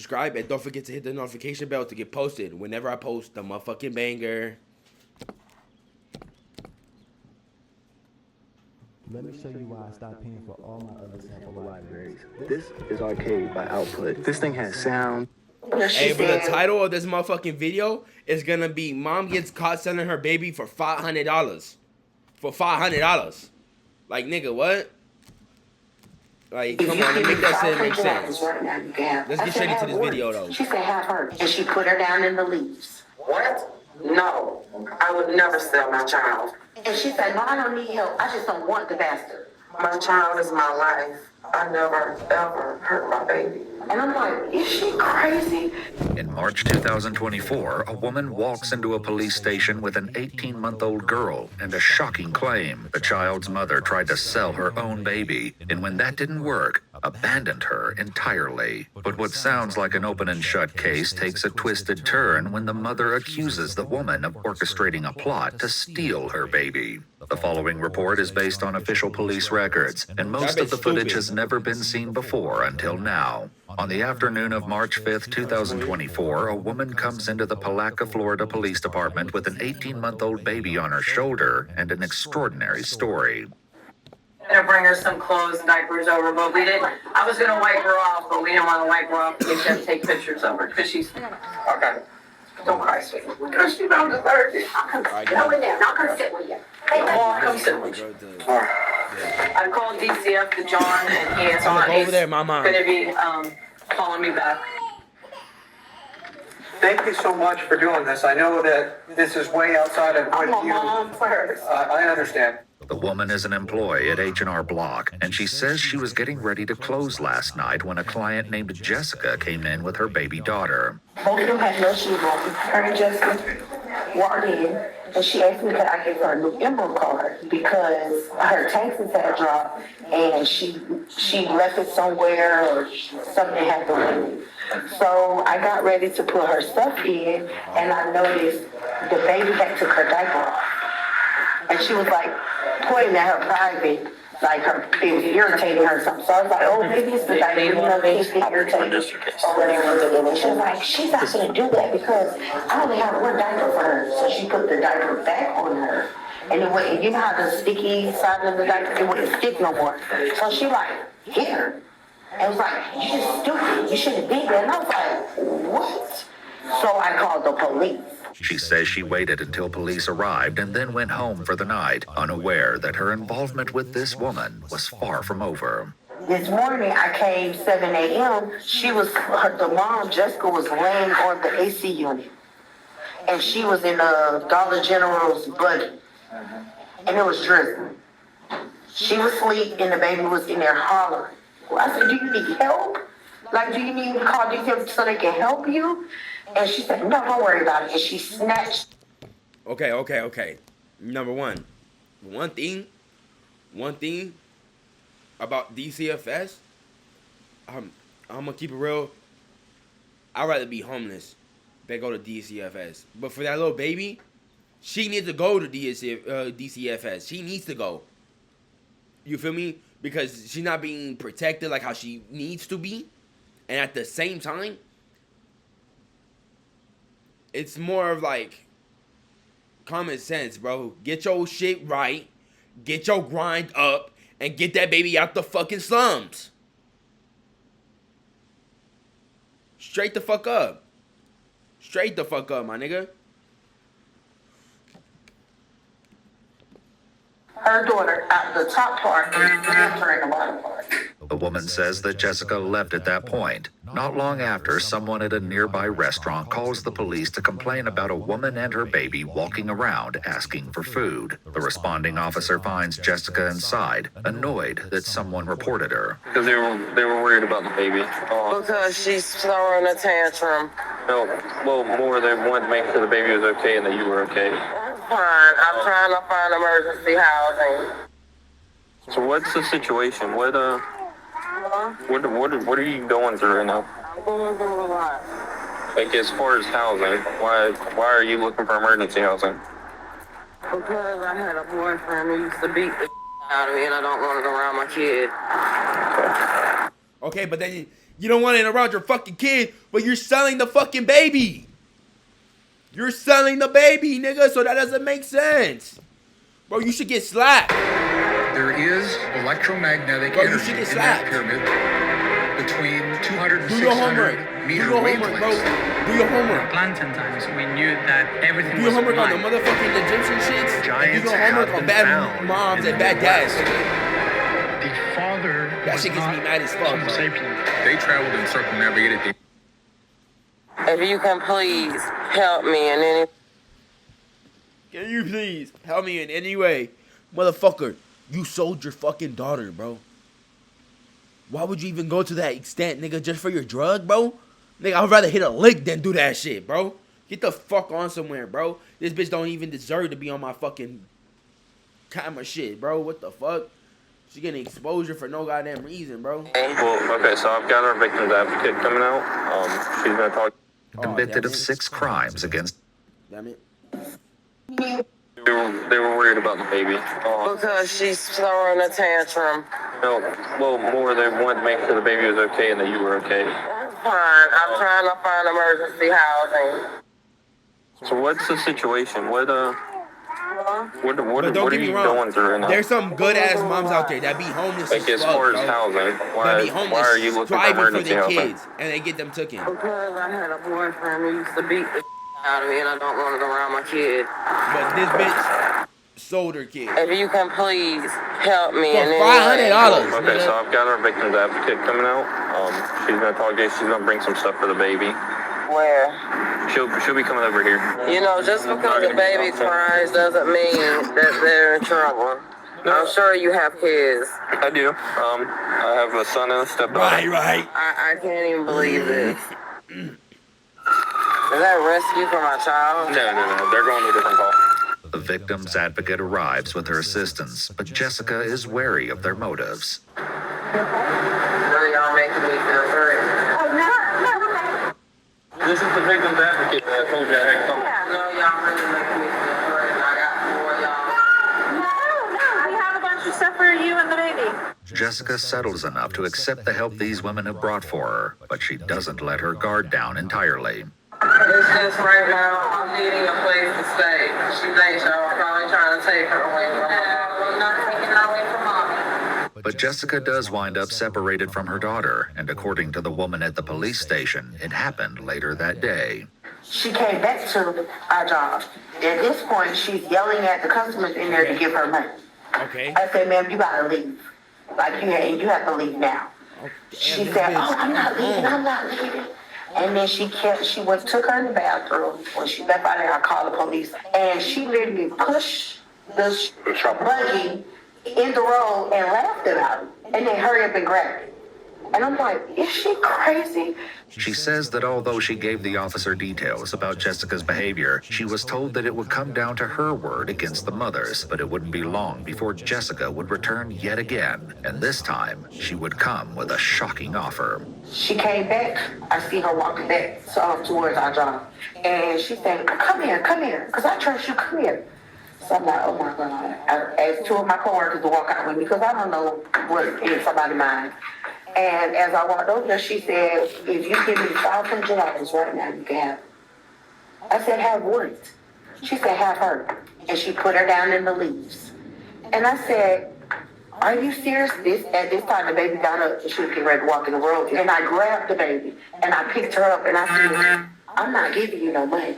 subscribe, and don't forget to hit the notification bell to get posted whenever I post the motherfucking banger. Let me show you why I stopped paying for all my other sample libraries. This is Arcade by Output. This thing has sound. Hey, but the title of this motherfucking video is gonna be "Mom Gets Caught Selling Her Baby for $500." For $500. Like, nigga, what? Like, come on, make that shit make sense. Let's get straight into this video, though. She said have her, and she put her down in the leaves. What? No, I would never sell my child. And she said, no, I don't need help. I just don't want the bastard. My child is my life. I never, ever hurt my baby. And I'm like, is she crazy? In March 2024, a woman walks into a police station with an 18-month-old girl and a shocking claim. The child's mother tried to sell her own baby, and when that didn't work, abandoned her entirely. But what sounds like an open and shut case takes a twisted turn when the mother accuses the woman of orchestrating a plot to steal her baby. The following report is based on official police records, and most of the footage has never been seen before until now. On the afternoon of March 5th, 2024, a woman comes into the Palatka, Florida Police Department with an 18-month-old baby on her shoulder and an extraordinary story. To bring her some clothes and diapers over, but we didn't. I was gonna wipe her off, but we didn't want to wipe her off because she had to take pictures of her because she's okay. Don't cry, sweetie. Because she don't deserve it. I'll come sit down. I'll come sit with you. I'll come sit with you. I called DCF to John, and he is on. Over there, Mama. Going to be calling me back. Thank you so much for doing this. I know that this is way outside of what I'm a mom first. I understand. The woman is an employee at H&R Block, and she says she was getting ready to close last night when a client named Jessica came in with her baby daughter. Both of them had no shoes on. Her and Jessica walked in, and she asked me could I give her a new Emerald card because her taxes had dropped, and she left it somewhere or something happened with it. So I got ready to put her stuff in, and I noticed the baby had took her diaper off. And she was like pointing at her private, like it was irritating her or something. So I was like, oh, maybe it's the diaper, you know, they just get irritated or whatever. And she was like, she's not going to do that because I only have one diaper for her. So she put the diaper back on her. And it went, you know how the sticky side of the diaper, it wouldn't stick no more. So she like, here. And it was like, you just stupid. You shouldn't be there. And I was like, what? So I called the police. She says she waited until police arrived and then went home for the night, unaware that her involvement with this woman was far from over. This morning I came 7 a.m. The mom, Jessica, was laying on the AC unit. And she was in a Dollar General's buggy. And it was drizzling. She was asleep and the baby was in there hollering. I said, do you need help? Like, do you need to call DCF so they can help you? And she said, no, don't worry about it. And she snatched. Okay. Number one. One thing about DCFS, I'm going to keep it real. I'd rather be homeless than go to DCFS. But for that little baby, she needs to go to DCFS. She needs to go. You feel me? Because she's not being protected like how she needs to be. And at the same time, it's more of like common sense, bro. Get your shit right. Get your grind up. And get that baby out the fucking slums. Straight the fuck up. Straight the fuck up, my nigga. Her daughter at the top part and her in the bottom part. The woman says that Jessica left at that point. Not long after, someone at a nearby restaurant calls the police to complain about a woman and her baby walking around asking for food. The responding officer finds Jessica inside, annoyed that someone reported her. Because they were worried about the baby. Because she's throwing a tantrum. No, well, more they wanted to make sure the baby was okay and that you were okay. I'm fine. I'm trying to find emergency housing. So what's the situation? What are you going through right now? I'm going through a lot. Like as far as housing, why are you looking for emergency housing? Because I had a boyfriend who used to beat the out of me and I don't want it around my kid. Okay, but then You don't want it around your fucking kid, but you're selling the fucking baby. You're selling the baby, nigga, so that doesn't make sense. Bro, you should get slapped. There is electromagnetic Bro, you energy should get in that slapped. pyramid between 200 and Do your homework. 600 Do meter your homework, bro. wavelengths. Do your homework. Plantain times, we knew that everything Do your was homework on the light. motherfucking Egyptian shits. And do Giants your homework have on been bad found moms in and bad the dads. The father That was shit gets me not mad as fuck, Homo bro. sapien. They traveled and circumnavigated the If you can please help me in any Can you please help me in any way? Motherfucker, you sold your fucking daughter, bro. Why would you even go to that extent, nigga, just for your drug, bro? Nigga, I'd rather hit a lick than do that shit, bro. Get the fuck on somewhere, bro. This bitch don't even deserve to be on my fucking camera shit, bro. What the fuck? She getting exposure for no goddamn reason, bro. Well, okay, so I've got our victim's advocate coming out. She's gonna talk. convicted damn of it. 6 crimes against Damn it. They were worried about the baby. because she's throwing a tantrum. No, well, more they wanted to make sure the baby was okay and that you were okay. That's fine. I'm trying to find emergency housing. So what's the situation? What But don't are get me you wrong. going through right now? There's some good ass moms out there that be homeless Like as as fuck, far bro. as housing, That be why are you homeless, looking for striving for emergency their housing? kids, and they get them taken. Because I had a boyfriend who used to beat the out of me, and I don't want it around my kid. But this bitch sold her kid. If you can please help me For in any $500. way. Okay, so I've got our victim's advocate coming out. She's gonna talk to you. She's gonna bring some stuff for the baby. Where? She'll be coming over here. You know, just because the baby cries doesn't mean that they're in trouble. I'm sure you have kids. I do. I have a son and a stepdaughter. Right. I can't even believe this. Is that rescue for my child? No. They're going to a different call. the victim's advocate arrives with her assistance, but Jessica is wary of their motives. Really, y'all making me feel hurt. This is the victim's advocate that I told you I had come. No, y'all really making me feel hurt, and I got 4 y'all. We have a bunch of stuff for you and the baby. Jessica settles enough to accept the help these women have brought for her, but she doesn't let her guard down entirely. It's just right now, I'm needing a place to stay. She thinks y'all are probably trying to take her away from her. We're not taking her away from mommy. But Jessica does wind up separated from her daughter, and according to the woman at the police station, it happened later that day. She came back to our job. At this point, she's yelling at the customers in there to give her money. Okay. I said, ma'am, you gotta leave. Like, you have to leave now. She said, oh, I'm not leaving. And then she took her in the bathroom. When she left out there, I called the police. And she literally pushed the buggy in the road and laughed about it. And they hurry up and grabbed it. And I'm like, is she crazy? She says that although she gave the officer details about Jessica's behavior, she was told that it would come down to her word against the mother's, but it wouldn't be long before Jessica would return yet again, and this time she would come with a shocking offer. She came back. I see her walking back towards our job. And she said, come here, because I trust you, come here. So I'm like, oh my God. I asked 2 of my coworkers to walk out with me because I don't know what in somebody's mind. And as I walked over there, she said, if you give me $500 right now, you can have it. I said, have what? She said, have her. And she put her down in the leaves. And I said, are you serious? At this time, the baby got up and she was getting ready to walk in the road. And I grabbed the baby and I picked her up and I said, I'm not giving you no money.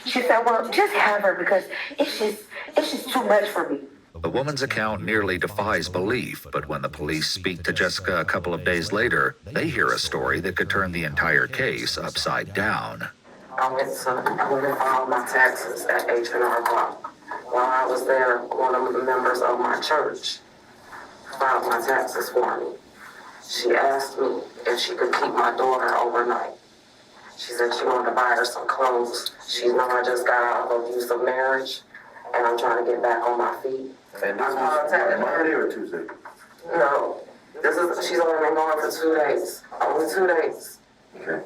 She said, well, just have her because it's just too much for me. The woman's account nearly defies belief, but when the police speak to Jessica a couple of days later, they hear a story that could turn the entire case upside down. I went to file my taxes at H&R Block. While I was there, one of the members of my church filed my taxes for me. She asked me if she could keep my daughter overnight. She said she wanted to buy her some clothes. She knew I just got out of abusive marriage, and I'm trying to get back on my feet. And this is Monday or Tuesday? No, she's only been gone for 2 days. Only 2 days. Okay.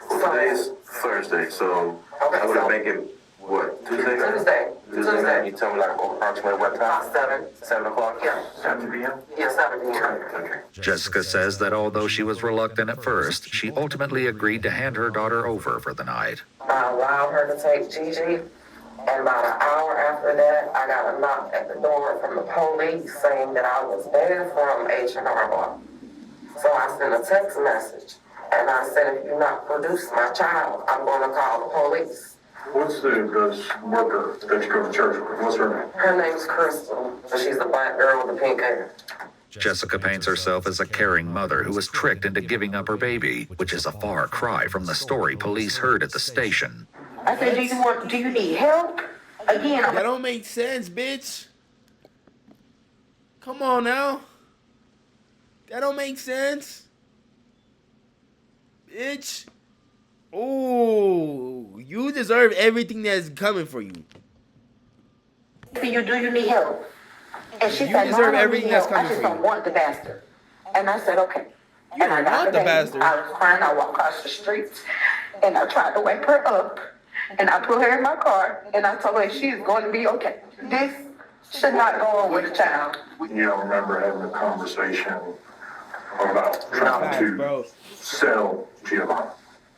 Well, today is Thursday, so I would make it, what, Tuesday? Tuesday. Tuesday. You tell me like approximately what time? About 7. 7 o'clock? Yeah. 7 p.m.? Yeah, 7 p.m. Jessica says that although she was reluctant at first, she ultimately agreed to hand her daughter over for the night. I allowed her to take Gigi, and about an hour after that, I got a knock at the door from the police saying that I was banned from H&R Block. So I sent a text message, and I said, if you not produce my child, I'm going to call the police. What's the worker that you go to church with? What's her name? Her name's Crystal, and she's the black girl with the pink hair. Jessica paints herself as a caring mother who was tricked into giving up her baby, which is a far cry from the story police heard at the station. I said, do you need help? Again, That don't make sense, bitch. Come on now. That don't make sense. Bitch. Ooh, you deserve everything that's coming for you. do you need help? And she You said, deserve no, I don't everything need that's help. coming I just for you. don't want the bastard. And I said, okay. You And I don't got want the baby. bastard. I was crying. I walked across the street, and I tried to wake her up. And I put her in my car, and I told her she is going to be okay. This should not go on with a child. You don't remember having a conversation about trying Facts, to bro. sell Giovanni?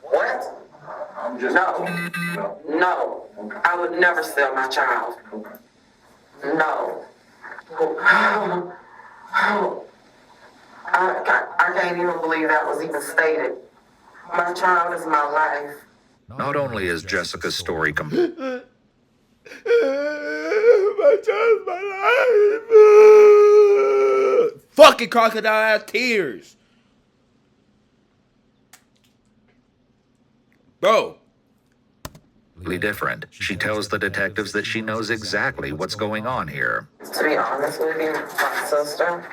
What? I'm just... No. No. No. Okay. I would never sell my child. Okay. No. I can't even believe that was even stated. My child is my life. Not only is Jessica's story My child's my life. Fucking crocodile tears. Bro. completely different. She tells the detectives that she knows exactly what's going on here. To be honest with you, my sister,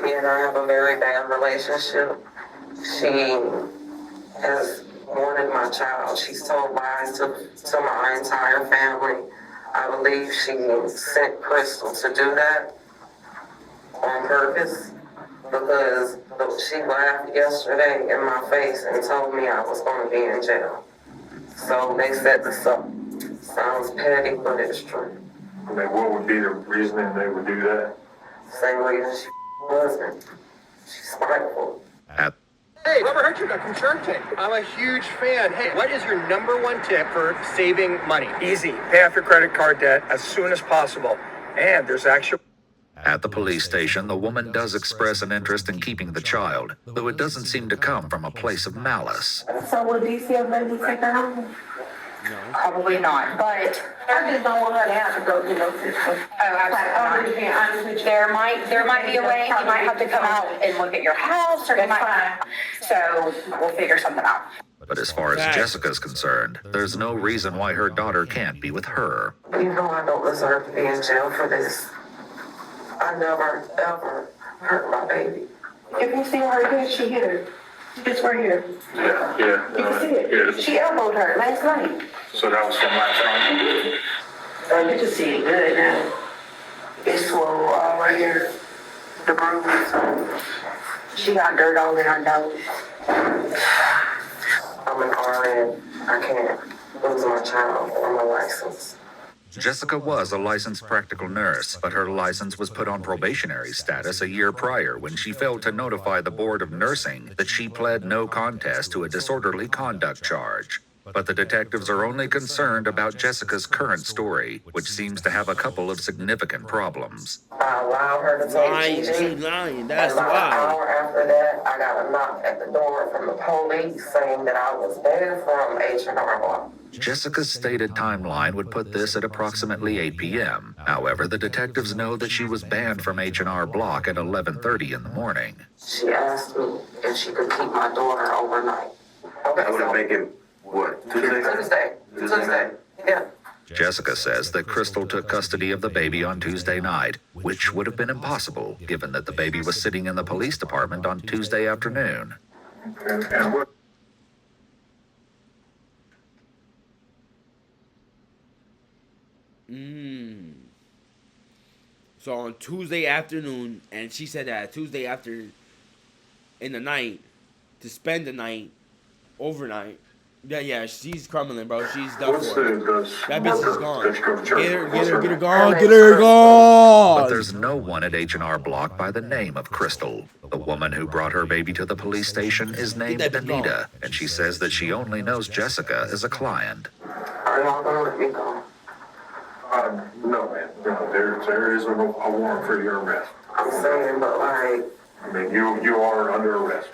me and her have a very bad relationship. She has wanted my child. She's told lies to my entire family. I believe she sent Crystal to do that on purpose because she laughed yesterday in my face and told me I was going to be in jail. So they set this up. Sounds petty, but it's true. I mean, what would be the reasoning they would do that? Same reason she wasn't. She's spiteful. Hey, Robert Hertruck from Shark Tank. I'm a huge fan. Hey, what is your #1 tip for saving money? Easy. Pay off your credit card debt as soon as possible. And there's actually... At the police station, the woman does express an interest in keeping the child, though it doesn't seem to come from a place of malice. So will DCF let me take her home? No. Probably not, but I just don't want her to have to go through no system. There might be a way. He might have to come out and look at your house, or he might. So we'll figure something out. But as far as Jessica's concerned, there's no reason why her daughter can't be with her. You know I don't deserve to be in jail for this. I never, ever hurt my baby. If you see her here, she hit her. It's right here. Yeah. You can see it. She elbowed her last night. So that was from last night? Oh, you can see it good now. It's swole all right here. The bruise. She got dirt all in her nose. I'm an RN. I can't lose my child or my license. Jessica was a licensed practical nurse, but her license was put on probationary status a year prior when she failed to notify the Board of Nursing that she pled no contest to a disorderly conduct charge. But the detectives are only concerned about Jessica's current story, which seems to have a couple of significant problems. I allowed her to take She Gigi. lying. That's and about an why. hour after that, I got a knock at the door from the police saying that I was banned from H&R Block. Jessica's stated timeline would put this at approximately 8 p.m. However, the detectives know that she was banned from H&R Block at 11:30 in the morning. She asked me if she could keep my daughter overnight. Okay, That would so make it, what, Tuesday? Tuesday. Yeah. Jessica says that Crystal took custody of the baby on Tuesday night, which would have been impossible given that the baby was sitting in the police department on Tuesday afternoon. And what? So on Tuesday afternoon, and she said that Tuesday after, in the night, to spend the night, overnight, Yeah, she's crumbling, bro. She's done What's for. the That bitch is gone. that you go to church Get her, with? get What's her, her get her name? gone, get her gone. But there's no one at H&R Block by the name of Crystal. The woman who brought her baby to the police station is named that bitch gone. Anita, and she says that she only knows Jessica as a client. Are y'all gonna let me go? No, man. No, there is a warrant for your arrest. I'm saying, but like, I mean, you are under arrest.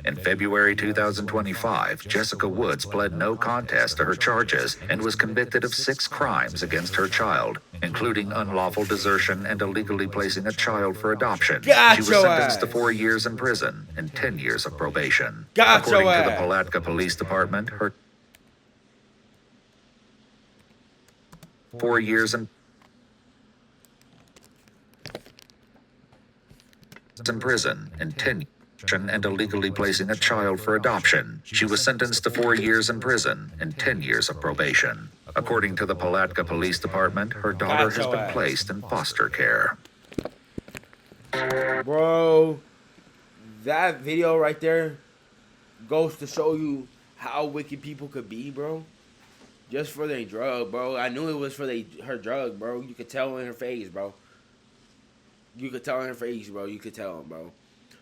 In February 2025, Jessica Woods pled no contest to her charges and was convicted of 6 crimes against her child, including unlawful desertion and illegally placing a child for adoption. Got She was your sentenced to ass. 4 years in prison and 10 years of probation. Got According your to the ass. Palatka Police Department, her 4 years in prison and 10 and illegally placing a child for adoption. She was sentenced to 4 years in prison and 10 years of probation. According to the Palatka Police Department, her daughter has been placed in foster care. Bro, that video right there goes to show you how wicked people could be, bro. Just for their drug, bro. I knew it was for her drug, bro. You could tell in her face, bro. You could tell in her face, bro. You could tell, bro.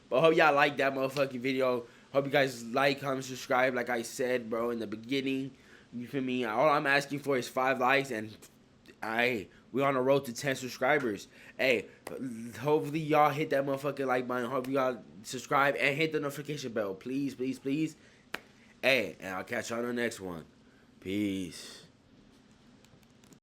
But hope y'all like that motherfucking video. Hope you guys like, comment, subscribe. Like I said, bro, in the beginning. You feel me? All I'm asking for is 5 likes, and we're on the road to 10 subscribers. Hey, hopefully y'all hit that motherfucking like button. Hope y'all subscribe and hit the notification bell. Please, please, please. Hey, and I'll catch you on the next one. Peace.